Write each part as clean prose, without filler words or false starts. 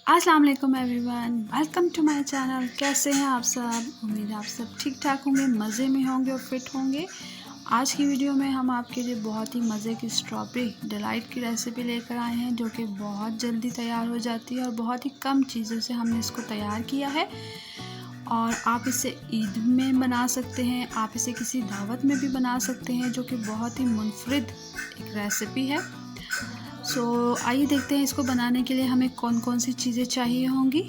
अस्सलाम वालेकुम everyone, welcome to my channel. कैसे हैं आप सब? उम्मीद है आप सब ठीक ठाक होंगे, मज़े में होंगे और फिट होंगे। आज की वीडियो में हम आपके लिए बहुत ही मज़े की स्ट्रॉबेरी डिलाइट की रेसिपी लेकर आए हैं, जो कि बहुत जल्दी तैयार हो जाती है और बहुत ही कम चीज़ों से हमने इसको तैयार किया है। और आप इसे ईद में बना सकते हैं, आप इसे किसी दावत में भी बना सकते हैं, जो कि बहुत ही मुनफरिद एक रेसिपी है। आइए देखते हैं इसको बनाने के लिए हमें कौन कौन सी चीज़ें चाहिए होंगी।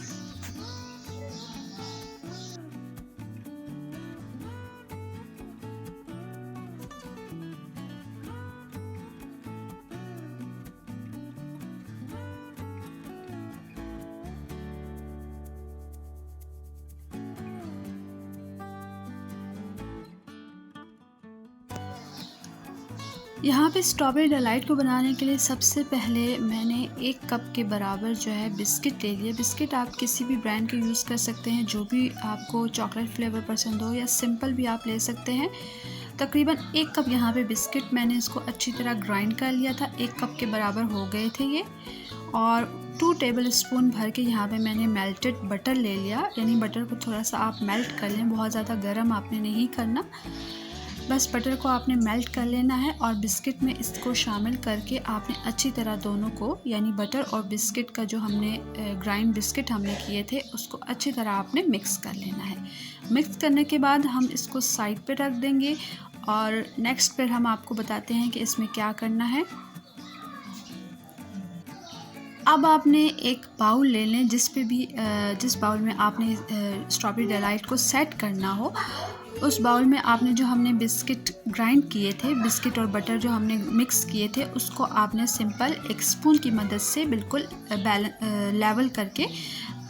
यहाँ पे स्ट्रॉबेरी डिलाइट को बनाने के लिए सबसे पहले मैंने 1 कप के बराबर जो है बिस्किट ले लिया। बिस्किट आप किसी भी ब्रांड के यूज़ कर सकते हैं, जो भी आपको चॉकलेट फ्लेवर पसंद हो, या सिंपल भी आप ले सकते हैं। तकरीबन 1 कप यहाँ पे बिस्किट मैंने इसको अच्छी तरह ग्राइंड कर लिया था। 1 कप के बराबर हो गए थे ये। और 2 टेबल स्पून भर के यहाँ पे मैंने मेल्टेड बटर ले लिया, यानी बटर को थोड़ा सा आप मेल्ट कर लें, बहुत ज़्यादा गर्म आपने नहीं करना, बस बटर को आपने मेल्ट कर लेना है। और बिस्किट में इसको शामिल करके आपने अच्छी तरह दोनों को, यानी बटर और बिस्किट का जो हमने ग्राइंड बिस्किट हमने किए थे, उसको अच्छी तरह आपने मिक्स कर लेना है। मिक्स करने के बाद हम इसको साइड पे रख देंगे और नेक्स्ट पर हम आपको बताते हैं कि इसमें क्या करना है। अब आपने एक बाउल ले लें, जिस बाउल में आपने स्ट्रॉबेरी डिलाइट को सेट करना हो, उस बाउल में आपने जो हमने बिस्किट ग्राइंड किए थे, बिस्किट और बटर जो हमने मिक्स किए थे, उसको आपने सिंपल एक स्पून की मदद से बिल्कुल लेवल करके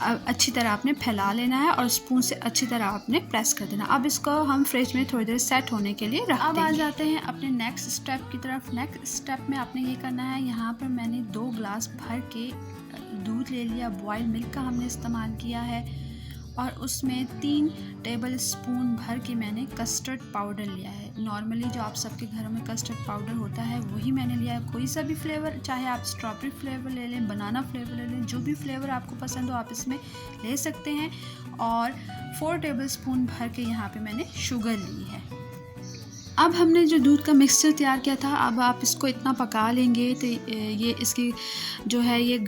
अच्छी तरह आपने फैला लेना है और स्पून से अच्छी तरह आपने प्रेस कर देना। अब इसको हम फ्रिज में थोड़ी देर सेट होने के लिए रख देंगे। अब आ जाते हैं अपने नेक्स्ट स्टेप की तरफ। नेक्स्ट स्टेप में आपने ये करना है, यहाँ पर मैंने 2 ग्लास भर के दूध ले लिया, बॉयल मिल्क का हमने इस्तेमाल किया है। और उसमें 3 टेबल स्पून भर के मैंने कस्टर्ड पाउडर लिया है। नॉर्मली जो आप सबके घरों में कस्टर्ड पाउडर होता है वही मैंने लिया है। कोई सा भी फ्लेवर, चाहे आप स्ट्रॉबेरी फ्लेवर ले लें, बनाना फ्लेवर ले लें, जो भी फ्लेवर आपको पसंद हो आप इसमें ले सकते हैं। और 4 टेबल स्पून भर के यहाँ पे मैंने शुगर ली है। अब हमने जो दूध का मिक्सचर तैयार किया था, अब आप इसको इतना पका लेंगे तो ये इसकी जो है ये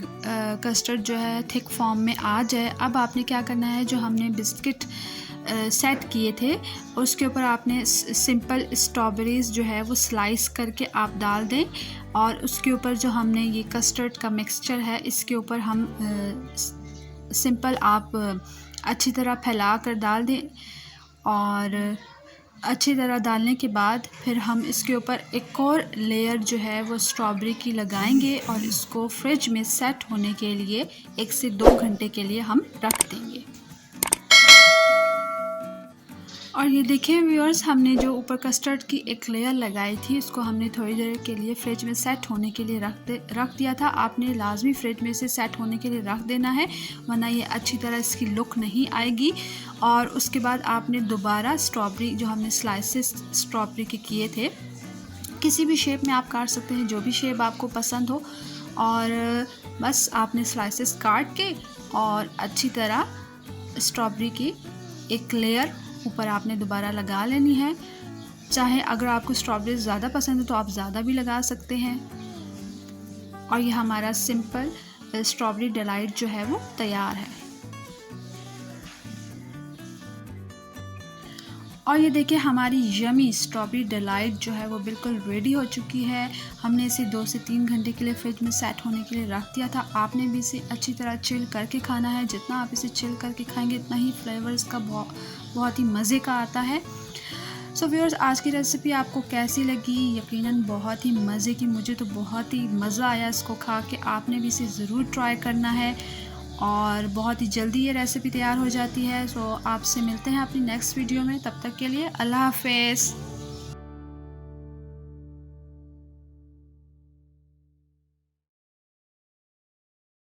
कस्टर्ड जो है थिक फॉर्म में आ जाए। अब आपने क्या करना है, जो हमने बिस्किट सेट किए थे उसके ऊपर आपने सिंपल स्ट्रॉबेरीज़ जो है वो स्लाइस करके आप डाल दें। और उसके ऊपर जो हमने ये कस्टर्ड का मिक्सचर है, इसके ऊपर हम सिंपल आप अच्छी तरह फैला कर डाल दें। और अच्छी तरह डालने के बाद फिर हम इसके ऊपर एक और लेयर जो है वो स्ट्रॉबेरी की लगाएंगे और इसको फ्रिज में सेट होने के लिए 1 से 2 घंटे के लिए हम रख देंगे। और ये देखिए व्यूअर्स, हमने जो ऊपर कस्टर्ड की एक लेयर लगाई थी, उसको हमने थोड़ी देर के लिए फ्रिज में सेट होने के लिए रख दिया था। आपने लाजमी फ्रिज में से सेट होने के लिए रख देना है, वरना ये अच्छी तरह इसकी लुक नहीं आएगी। और उसके बाद आपने दोबारा स्ट्रॉबेरी, जो हमने स्लाइसेस स्ट्रॉबेरी के किए थे, किसी भी शेप में आप काट सकते हैं, जो भी शेप आपको पसंद हो। और बस आपने स्लाइसेस काट के और अच्छी तरह स्ट्रॉबेरी की एक लेयर ऊपर आपने दोबारा लगा लेनी है। चाहे अगर आपको स्ट्रॉबेरी ज़्यादा पसंद है तो आप ज़्यादा भी लगा सकते हैं। और ये हमारा सिंपल स्ट्रॉबेरी डिलाइट जो है वो तैयार है। और ये देखिए हमारी यमी स्ट्रॉबेरी डिलाइट जो है वो बिल्कुल रेडी हो चुकी है। हमने इसे 2 से 3 घंटे के लिए फ्रिज में सेट होने के लिए रख दिया था। आपने भी इसे अच्छी तरह चिल करके खाना है। जितना आप इसे चिल करके खाएंगे इतना ही फ्लेवर इसका बहुत ही मज़े का आता है। सो व्यूअर्स, आज की रेसिपी आपको कैसी लगी? यकीनन बहुत ही मज़े की, मुझे तो बहुत ही मज़ा आया इसको खा के। आपने भी इसे ज़रूर ट्राई करना है और बहुत ही जल्दी ये रेसिपी तैयार हो जाती है। सो आपसे मिलते हैं अपनी नेक्स्ट वीडियो में, तब तक के लिए अल्लाह हाफ़िज़।